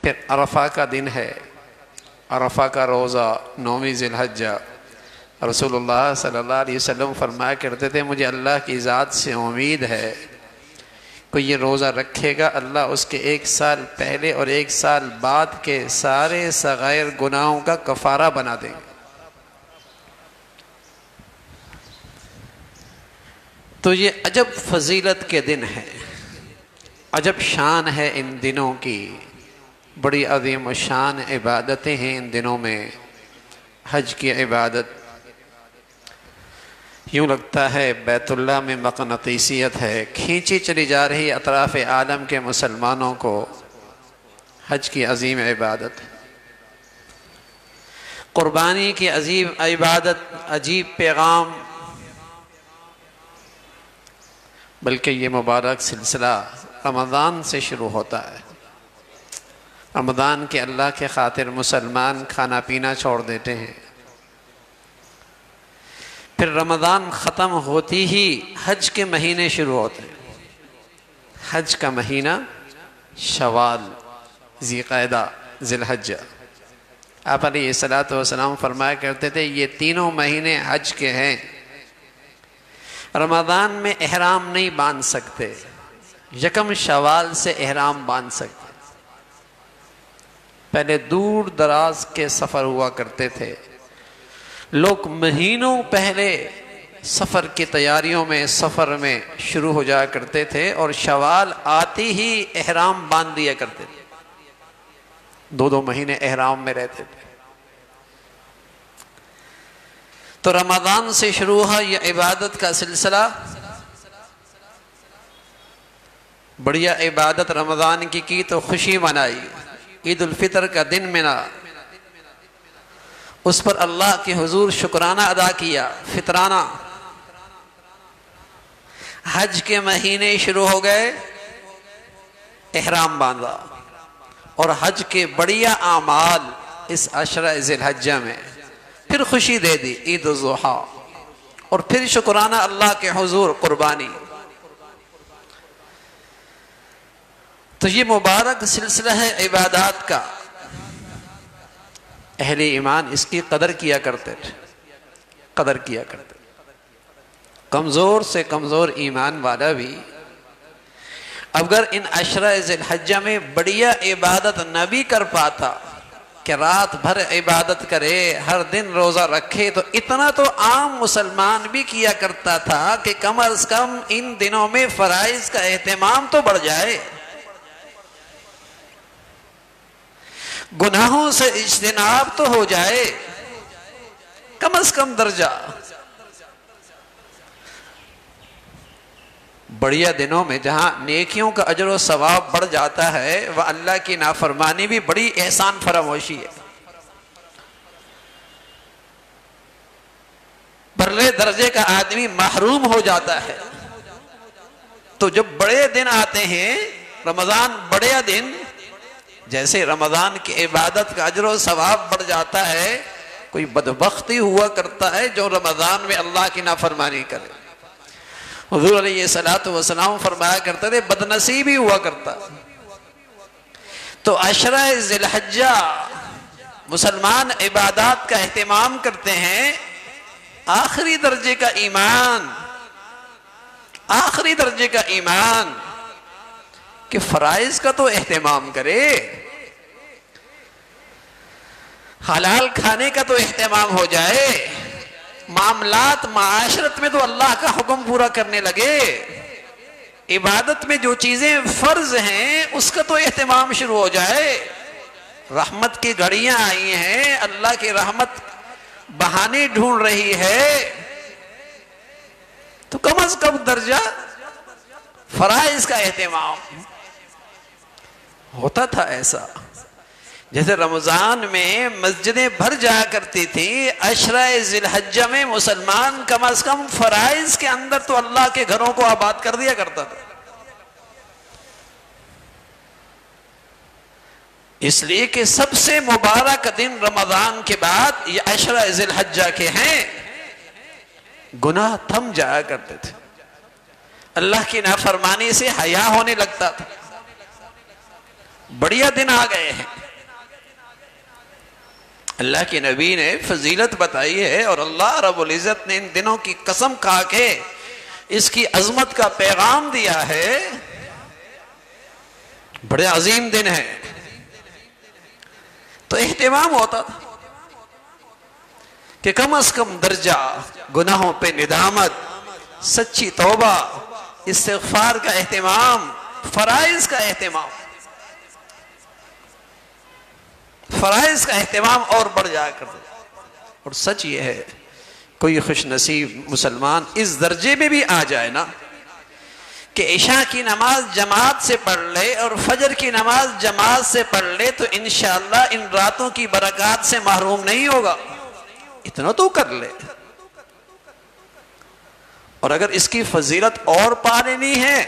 پھر عرفہ کا دن ہے، عرفہ کا روزہ 9ویں ذی الحجہ۔ رسول اللہ صلی اللہ علیہ وسلم فرمایا کرتے تھے مجھے اللہ کی ذات سے امید ہے کوئی یہ روزہ رکھے گا اللہ اس کے 1 سال پہلے اور 1 سال بعد کے سارے صغائر گناہوں کا کفارہ بنا دیں گے۔ تو یہ عجب فضیلت کے دن ہے، عجب شان ہے ان دنوں کی، بڑی عظیم و شان عبادتیں ہیں ان دنوں میں۔ حج کی عبادت یوں لگتا ہے بیت اللہ میں مقناطیسیت ہے، کھینچی چلی جا رہی اطراف عالم کے مسلمانوں کو حج کی عظیم عبادت، قربانی کی عظیم عبادت، عجیب پیغام۔ بلکہ یہ مبارک سلسلہ رمضان سے شروع ہوتا ہے۔ رمضان کے اللہ کے خاطر مسلمان کھانا پینا چھوڑ دیتے ہیں، پھر رمضان ختم ہوتی ہی حج کے مہینے شروع ہوتے ہیں۔ حج کا مہینہ شوال، ذی قعدہ، ذی الحجہ۔ آپ علیہ الصلوۃ والسلام فرمایا کرتے تھے یہ تینوں مہینے حج کے ہیں، رمضان میں احرام نہیں باندھ سکتے، یکم شوال سے احرام باندھ سکتے۔ پہلے دور دراز کے سفر ہوا کرتے تھے، لوگ مہینوں پہلے سفر کی تیاریوں میں، سفر میں شروع ہو جایا کرتے تھے اور شوال آتی ہی احرام باندھ دیا کرتے تھے، 2 مہینے احرام میں رہتے تھے۔ تو رمضان سے شروع ہوا یہ عبادت کا سلسلہ، بڑھیا عبادت رمضان کی تو خوشی منائی، عید الفطر کا دن منا، اس پر اللہ کے حضور شکرانہ ادا کیا، فطرانہ۔ حج کے مہینے شروع ہو گئے، احرام باندھا، اور حج کے بڑھیا اعمال اس عشرہ ذی الحجہ میں، پھر خوشی دے دی عید الاضحیٰ، اور پھر شکرانہ اللہ کے حضور قربانی۔ تو یہ مبارک سلسلہ ہے عبادات کا، اہل ایمان اس کی قدر کیا کرتے تھے، قدر کیا کرتے تھے۔ کمزور سے کمزور ایمان والا بھی اگر ان عشرہ ذی الحجہ میں بڑھیا عبادت نہ بھی کر پاتا کہ رات بھر عبادت کرے، ہر دن روزہ رکھے، تو اتنا تو عام مسلمان بھی کیا کرتا تھا کہ کم از کم ان دنوں میں فرائض کا اہتمام تو بڑھ جائے، گناہوں سے اجتناب تو ہو جائے، کم از کم درجہ۔ بڑھیا دنوں میں جہاں نیکیوں کا اجر و ثواب بڑھ جاتا ہے، وہ اللہ کی نافرمانی بھی بڑی احسان فراموشی ہے، پرلے درجے کا آدمی محروم ہو جاتا ہے۔ تو جب بڑے دن آتے ہیں، رمضان بڑے دن، جیسے رمضان کی عبادت کا اجر و ثواب بڑھ جاتا ہے، کوئی بدبختی ہوا کرتا ہے جو رمضان میں اللہ کی نافرمانی کرے۔ حضور علیہ الصلوۃ والسلام فرمایا کرتے تھے بدنصیبی ہوا کرتا۔ تو عشرہ ذی الحجہ مسلمان عبادات کا اہتمام کرتے ہیں، آخری درجے کا ایمان، آخری درجے کا ایمان کہ فرائض کا تو اہتمام کرے، حلال کھانے کا تو اہتمام ہو جائے، معاملات معاشرت میں تو اللہ کا حکم پورا کرنے لگے، عبادت میں جو چیزیں فرض ہیں اس کا تو اہتمام شروع ہو جائے۔ رحمت کی گھڑیاں آئی ہیں، اللہ کی رحمت بہانے ڈھونڈ رہی ہے، تو کم از کم درجہ فرائض کا اہتمام ہوتا تھا۔ ایسا جیسے رمضان میں مسجدیں بھر جایا کرتی تھی، عشرہ ذی الحجہ میں مسلمان کم از کم فرائض کے اندر تو اللہ کے گھروں کو آباد کر دیا کرتا تھا۔ اس لیے کہ سب سے مبارک دن رمضان کے بعد یہ عشرہ ذی الحجہ کے ہیں، گناہ تھم جایا کرتے تھے، اللہ کی نافرمانی سے حیا ہونے لگتا تھا، بڑھیا دن آ گئے ہیں. اللہ کے نبی نے فضیلت بتائی ہے اور اللہ رب العزت نے ان دنوں کی قسم کھا کے اس کی عظمت کا پیغام دیا ہے. بڑے عظیم دن ہے. تو اہتمام ہوتا تھا کہ کم از کم درجہ گناہوں پہ ندامت، سچی توبہ، استغفار کا اہتمام، فرائض کا اہتمام، فرائض کا اہتمام اور بڑھ جایا کرتے. اور سچ یہ ہے کوئی خوش نصیب مسلمان اس درجے میں بھی آ جائے نا کہ عشاء کی نماز جماعت سے پڑھ لے اور فجر کی نماز جماعت سے پڑھ لے تو انشاءاللہ ان راتوں کی برکات سے محروم نہیں ہوگا. اتنا تو کر لے. اور اگر اس کی فضیلت اور پا لینی ہے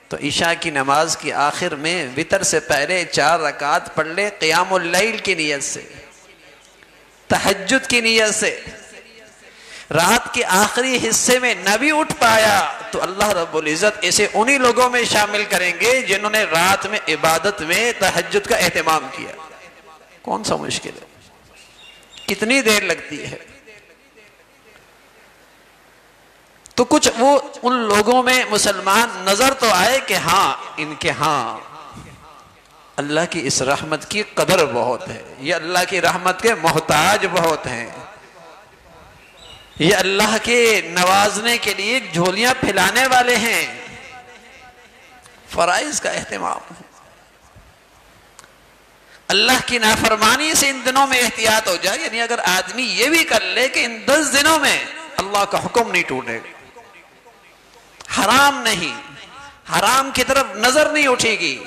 تو عشاء کی نماز کی آخر میں وتر سے پہلے 4 رکعت پڑھ لے قیام اللیل کی نیت سے، تہجد کی نیت سے. رات کے آخری حصے میں نہ بھی اٹھ پایا تو اللہ رب العزت اسے انہی لوگوں میں شامل کریں گے جنہوں نے رات میں عبادت میں تہجد کا اہتمام کیا. کون سا مشکل ہے؟ کتنی دیر لگتی ہے؟ تو کچھ وہ ان لوگوں میں مسلمان نظر تو آئے کہ ہاں ان کے ہاں اللہ کی اس رحمت کی قدر بہت ہے، یہ اللہ کی رحمت کے محتاج بہت ہیں، یہ اللہ کے نوازنے کے لیے جھولیاں پھیلانے والے ہیں. فرائض کا اہتمام. اللہ کی نافرمانی سے ان دنوں میں احتیاط ہو جائے. یعنی اگر آدمی یہ بھی کر لے کہ ان 10 دنوں میں اللہ کا حکم نہیں ٹوٹے گا، حرام نہیں، حرام کی طرف نظر نہیں اٹھے گی،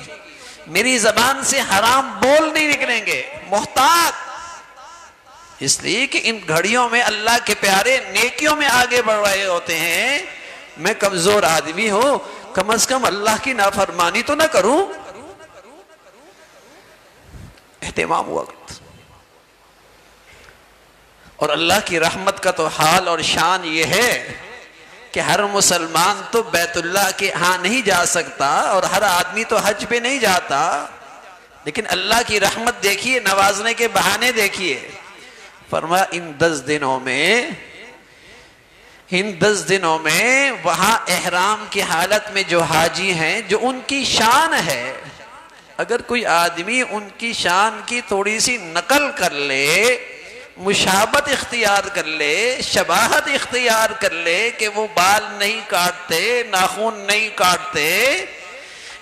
میری زبان سے حرام بول نہیں نکلیں گے، محتاط. اس لیے کہ ان گھڑیوں میں اللہ کے پیارے نیکیوں میں آگے بڑھ رہے ہوتے ہیں. میں کمزور آدمی ہوں، کم از کم اللہ کی نافرمانی تو نہ کروں. اہتمام وقت. اور اللہ کی رحمت کا تو حال اور شان یہ ہے کہ ہر مسلمان تو بیت اللہ کے ہاں نہیں جا سکتا اور ہر آدمی تو حج پہ نہیں جاتا، لیکن اللہ کی رحمت دیکھیے، نوازنے کے بہانے دیکھیے. فرمایا ان 10 دنوں میں وہاں احرام کی حالت میں جو حاجی ہیں، جو ان کی شان ہے، اگر کوئی آدمی ان کی شان کی تھوڑی سی نقل کر لے، مشابہت اختیار کر لے، شباہت اختیار کر لے کہ وہ بال نہیں کاٹتے، ناخن نہیں کاٹتے،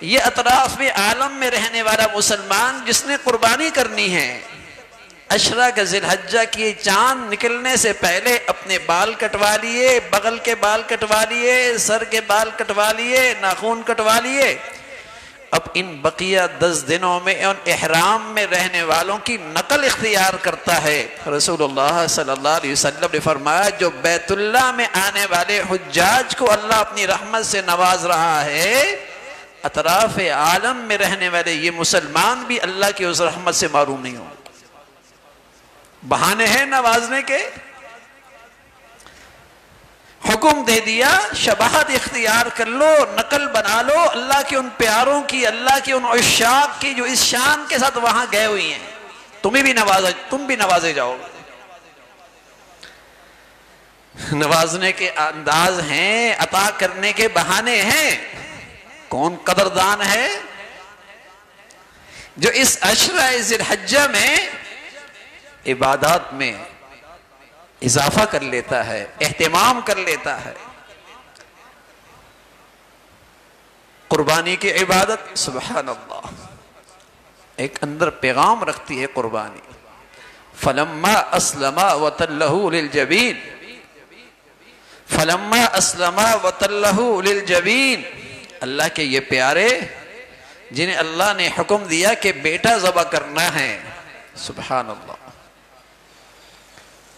یہ اطراف میں عالم میں رہنے والا مسلمان جس نے قربانی کرنی ہے، عشرہ کا ذی الحجہ کی چاند نکلنے سے پہلے اپنے بال کٹوا لیے، بغل کے بال کٹوا لیے، سر کے بال کٹوا لیے، ناخن کٹوا لیے. اب ان بقیہ 10 دنوں میں ان احرام میں رہنے والوں کی نقل اختیار کرتا ہے. رسول اللہ صلی اللہ علیہ وسلم نے فرمایا جو بیت اللہ میں آنے والے حجاج کو اللہ اپنی رحمت سے نواز رہا ہے، اطراف عالم میں رہنے والے یہ مسلمان بھی اللہ کی اس رحمت سے محروم نہیں ہوں. بہانے ہیں نوازنے کے، حکم دے دیا، شباہت اختیار کر لو، نقل بنا لو اللہ کے ان پیاروں کی، اللہ کے ان عشاق کی جو اس شان کے ساتھ وہاں گئے ہوئی ہیں. تم بھی نوازے جاؤ گے. نوازنے کے انداز ہیں، عطا کرنے کے بہانے ہیں. کون قدردان ہے جو اس عشرہ ذی الحجہ میں عبادات میں اضافہ کر لیتا ہے، اہتمام کر لیتا ہے. قربانی کی عبادت سبحان اللہ ایک اندر پیغام رکھتی ہے قربانی. فلما اسلم وتلہ للجبین، فلما اسلم وتلہ للجبین، اللہ کے یہ پیارے جنہیں اللہ نے حکم دیا کہ بیٹا ذبح کرنا ہے، سبحان اللہ،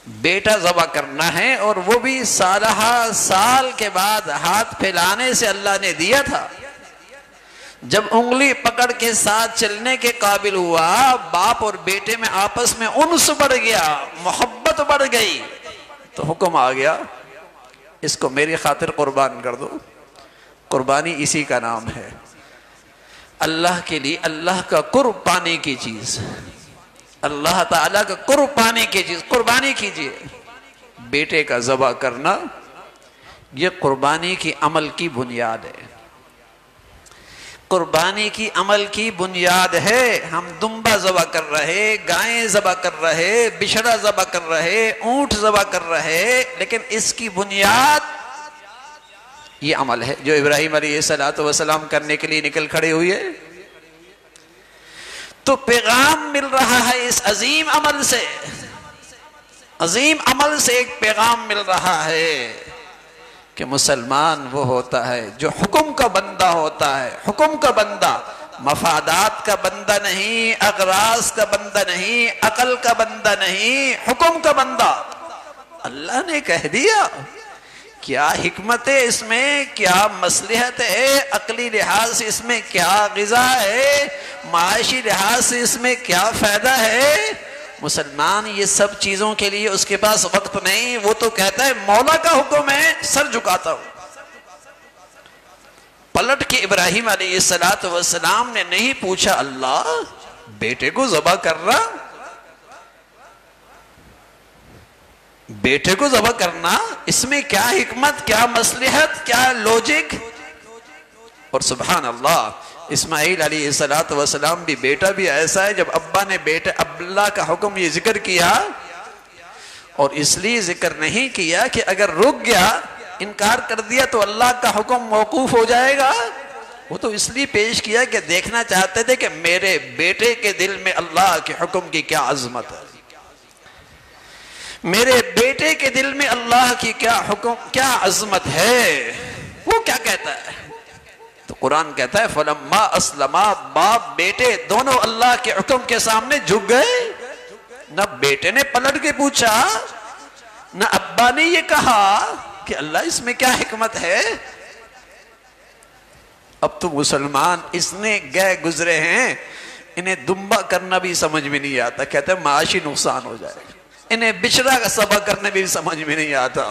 بیٹا ذبح کرنا ہے، اور وہ بھی سال کے بعد ہاتھ پھیلانے سے اللہ نے دیا تھا. جب انگلی پکڑ کے ساتھ چلنے کے قابل ہوا، باپ اور بیٹے میں آپس میں انس بڑھ گیا، محبت بڑھ گئی، تو حکم آ گیا اس کو میری خاطر قربان کر دو. قربانی اسی کا نام ہے. اللہ کے لیے اللہ کا قرب پانے کی چیز، اللہ تعالیٰ کا قرب پانے کی چیز قربانی کیجئے۔ بیٹے کا ذبح کرنا یہ قربانی کی عمل کی بنیاد ہے، قربانی کی عمل کی بنیاد ہے۔ ہم دمبا ذبح کر رہے، گائیں ذبح کر رہے، بچھڑا ذبح کر رہے، اونٹ ذبح کر رہے، لیکن اس کی بنیاد یہ عمل ہے جو ابراہیم علیہ السلام کرنے کے لیے نکل کھڑے ہوئے۔ تو پیغام مل رہا ہے اس عظیم عمل سے، عظیم عمل سے ایک پیغام مل رہا ہے کہ مسلمان وہ ہوتا ہے جو حکم کا بندہ ہوتا ہے، حکم کا بندہ، مفادات کا بندہ نہیں، اغراض کا بندہ نہیں، عقل کا بندہ نہیں، حکم کا بندہ۔ اللہ نے کہہ دیا، کیا حکمت ہے اس میں، کیا مصلحت ہے، عقلی لحاظ سے اس میں کیا غذا ہے، معاشی لحاظ سے اس میں کیا فائدہ ہے۔ مسلمان یہ سب چیزوں کے لیے اس کے پاس وقت نہیں، وہ تو کہتا ہے مولا کا حکم ہے، سر جھکاتا ہوں۔ پلٹ کے ابراہیم علیہ السلام نے نہیں پوچھا اللہ بیٹے کو ذبح کر رہا، بیٹے کو ذبح کرنا اس میں کیا حکمت، کیا مصلحت، کیا لوجک۔ اور سبحان اللہ، اسماعیل علیہ السلام بھی بیٹا بھی ایسا ہے، جب ابا نے بیٹا اللہ کا حکم یہ ذکر کیا، اور اس لیے ذکر نہیں کیا کہ اگر رک گیا، انکار کر دیا تو اللہ کا حکم موقوف ہو جائے گا، وہ تو اس لیے پیش کیا کہ دیکھنا چاہتے تھے کہ میرے بیٹے کے دل میں اللہ کے حکم کی کیا عظمت ہے، میرے بیٹے کے دل میں اللہ کی کیا حکم، کیا عظمت ہے، وہ کیا کہتا ہے۔ تو قرآن کہتا ہے فَلَمَّا أَسْلَمَا، باپ بیٹے دونوں اللہ کے حکم کے سامنے جھک گئے۔ نہ بیٹے نے پلٹ کے پوچھا، نہ ابا نے یہ کہا کہ اللہ اس میں کیا حکمت ہے۔ اب تو مسلمان اس نے گئے گزرے ہیں، انہیں دمبا کرنا بھی سمجھ میں نہیں آتا، کہتے ہیں معاشی نقصان ہو جائے گا، انہیں بچڑا کا ذبح کرنے بھی سمجھ میں نہیں آتا،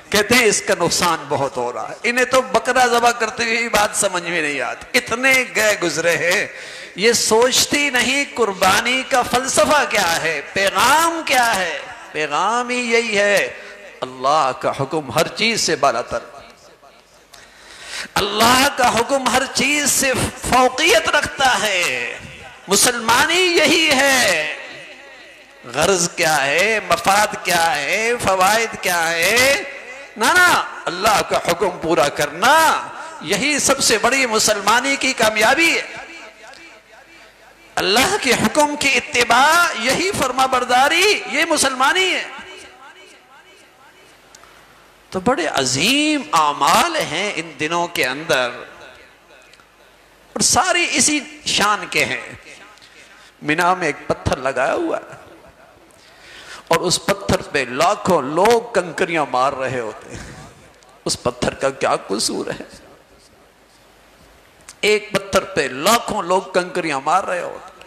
کہتے ہیں اس کا نقصان بہت ہو رہا ہے، انہیں تو بکرا ذبح کرتے ہوئے بات سمجھ میں نہیں آتی، اتنے گئے گزرے ہیں، یہ سوچتی نہیں قربانی کا فلسفہ کیا ہے، پیغام کیا ہے۔ پیغام ہی یہی ہے، اللہ کا حکم ہر چیز سے بالا تر، اللہ کا حکم ہر چیز سے فوقیت رکھتا ہے، مسلمانی یہی ہے۔ غرض کیا ہے، مفاد کیا ہے، فوائد کیا ہے، نا اللہ کا حکم پورا کرنا، یہی سب سے بڑی مسلمانی کی کامیابی ہے۔ اللہ کے حکم کی اتباع، یہی فرما برداری، یہ مسلمانی ہے۔ تو بڑے عظیم اعمال ہیں ان دنوں کے اندر، اور ساری اسی شان کے ہیں۔ مینا میں ایک پتھر لگایا ہوا ہے، اور اس پتھر پہ لاکھوں لوگ کنکریاں مار رہے ہوتے ہیں، اس پتھر کا کیا قصور ہے؟ ایک پتھر پہ لاکھوں لوگ کنکریاں مار رہے ہوتے ہیں۔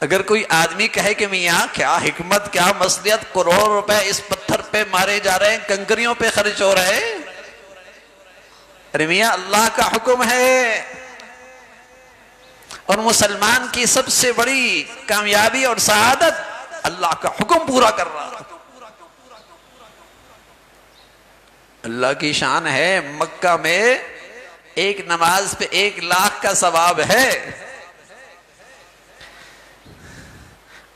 اگر کوئی آدمی کہے کہ میاں کیا حکمت، کیا مصلحت، کروڑ روپے اس پتھر پہ مارے جا رہے ہیں، کنکریوں پہ خرچ ہو رہے ہیں، ارے میاں اللہ کا حکم ہے، اور مسلمان کی سب سے بڑی کامیابی اور سعادت اللہ کا حکم پورا کر رہا۔ اللہ کی شان ہے، مکہ میں ایک نماز پہ 1,00,000 کا ثواب ہے۔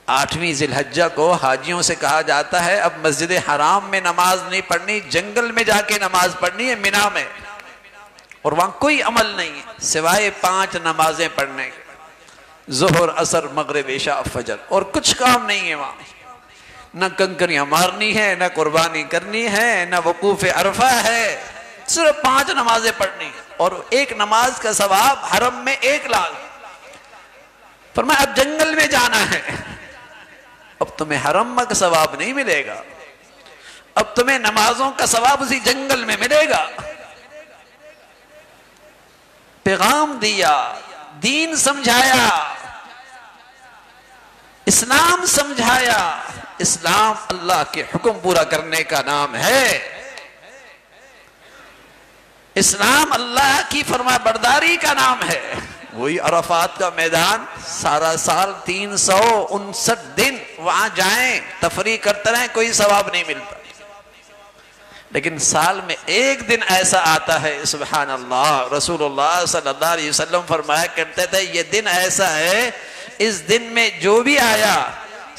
8ویں ذی الحجہ کو حاجیوں سے کہا جاتا ہے اب مسجد حرام میں نماز نہیں پڑھنی، جنگل میں جا کے نماز پڑھنی ہے، مینا میں، اور وہاں کوئی عمل نہیں ہے سوائے 5 نمازیں پڑھنے کے، ظہر، عصر، مغرب، عشاء، فجر، اور کچھ کام نہیں ہے وہاں، نہ کنکریاں مارنی ہے، نہ قربانی کرنی ہے، نہ وقوف عرفہ ہے، صرف 5 نمازیں پڑھنی ہیں، اور ایک نماز کا ثواب حرم میں 1,00,000۔ فرمایا اب جنگل میں جانا ہے، اب تمہیں حرم کا ثواب نہیں ملے گا، اب تمہیں نمازوں کا ثواب اسی جنگل میں ملے گا۔ پیغام دیا، دین سمجھایا، اسلام سمجھایا، اسلام اللہ کے حکم پورا کرنے کا نام ہے۔ اسلام اللہ کی فرما برداری کا نام ہے. وہی عرفات کا میدان سارا سال 359 دن وہاں جائیں تفریح کرتے رہیں، کوئی ثواب نہیں ملتا. لیکن سال میں ایک دن ایسا آتا ہے، سبحان اللہ، رسول اللہ صلی اللہ علیہ وسلم فرمایا کرتے تھے یہ دن ایسا ہے اس دن میں جو بھی آیا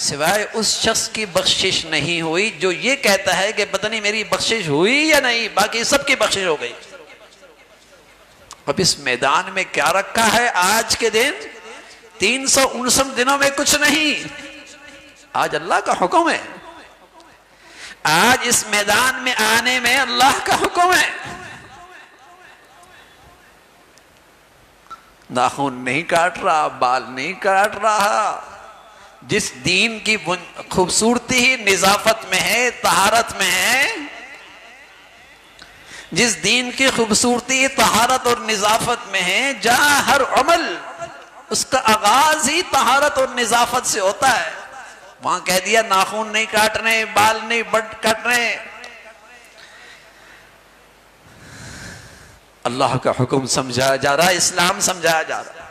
سوائے اس شخص کی بخشش نہیں ہوئی جو یہ کہتا ہے کہ پتہ نہیں میری بخشش ہوئی یا نہیں، باقی سب کی بخشش ہو گئی. اب اس میدان میں کیا رکھا ہے آج کے دن؟ 359 دنوں میں کچھ نہیں، آج اللہ کا حکم ہے. آج اس میدان میں آنے میں اللہ کا حکم ہے. ناخن نہیں کاٹ رہا، بال نہیں کاٹ رہا. جس دین کی خوبصورتی ہی نظافت میں ہے، طہارت میں ہے، جس دین کی خوبصورتی طہارت اور نظافت میں ہے، جہاں ہر عمل اس کا آغاز ہی طہارت اور نظافت سے ہوتا ہے، وہاں کہہ دیا ناخن نہیں کاٹنے، بال نہیں کاٹنے. اللہ کا حکم سمجھایا جا رہا ہے، اسلام سمجھایا جا رہا ہے.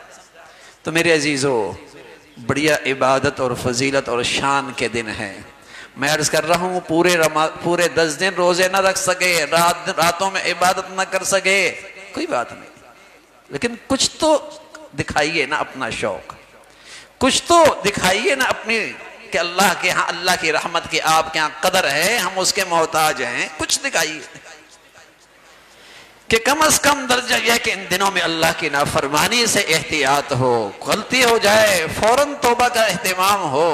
تو میرے عزیزو، بڑھیا عبادت اور فضیلت اور شان کے دن ہیں. میں عرض کر رہا ہوں پورے 10 دن روزے نہ رکھ سکے، راتوں میں عبادت نہ کر سکے، کوئی بات نہیں، لیکن کچھ تو دکھائیے نا اپنا شوق، کچھ تو دکھائیے نا اپنی کہ اللہ کے ہاں، اللہ کی رحمت کی آپ کے ہاں قدر ہے، ہم اس کے محتاج ہیں. کچھ دکھائیے کہ کم از کم درجہ یہ کہ ان دنوں میں اللہ کی نافرمانی سے احتیاط ہو، غلطی ہو جائے فوراً توبہ کا اہتمام ہو،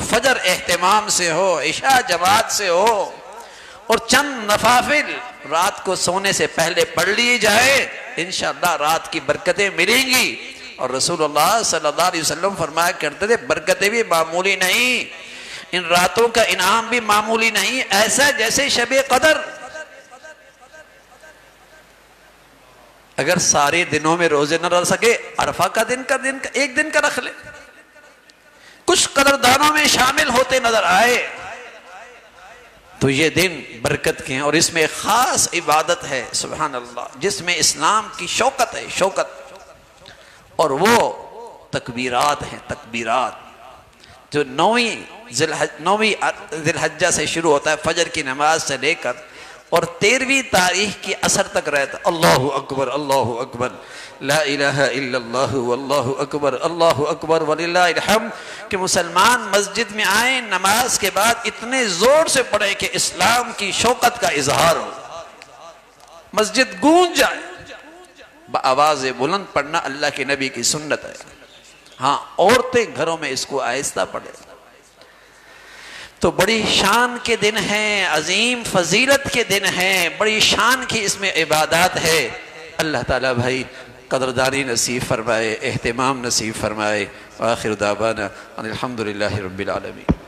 فجر اہتمام سے ہو، عشاء جماعت سے ہو، اور چند نوافل رات کو سونے سے پہلے پڑھ لی جائے، انشاءاللہ رات کی برکتیں ملیں گی. اور رسول اللہ صلی اللہ علیہ وسلم فرمایا کرتے تھے برکتیں بھی معمولی نہیں، ان راتوں کا انعام بھی معمولی نہیں، ایسا جیسے شب قدر. اگر سارے دنوں میں روزے نہ رکھ سکے، عرفہ کا ایک دن کا رکھ لے. کچھ قدردانوں میں شامل ہوتے نظر آئے تو یہ دن برکت کے ہیں، اور اس میں خاص عبادت ہے، سبحان اللہ، جس میں اسلام کی شوکت ہے، شوکت. اور وہ تکبیرات ہیں، تکبیرات جو 9ویں ذی الحجہ سے شروع ہوتا ہے، فجر کی نماز سے لے کر اور 13ویں تاریخ کی عصر تک رہتا. اللہ اکبر، اللہ اکبر، لا الہ الا اللہ، واللہ اکبر، اللہ اکبر وللہ الحمد. کہ مسلمان مسجد میں آئیں، نماز کے بعد اتنے زور سے پڑھیں کہ اسلام کی شوکت کا اظہار ہو، مسجد گونج جائے. بآواز بلند پڑھنا اللہ کے نبی کی سنت ہے. ہاں، عورتیں گھروں میں اس کو آہستہ پڑھیں. تو بڑی شان کے دن ہیں، عظیم فضیلت کے دن ہیں، بڑی شان کی اس میں عبادات ہے. اللہ تعالیٰ بھائی قدردانی نصیب فرمائے، اہتمام نصیب فرمائے. وآخر دعوانا ان الحمدللہ رب العالمین.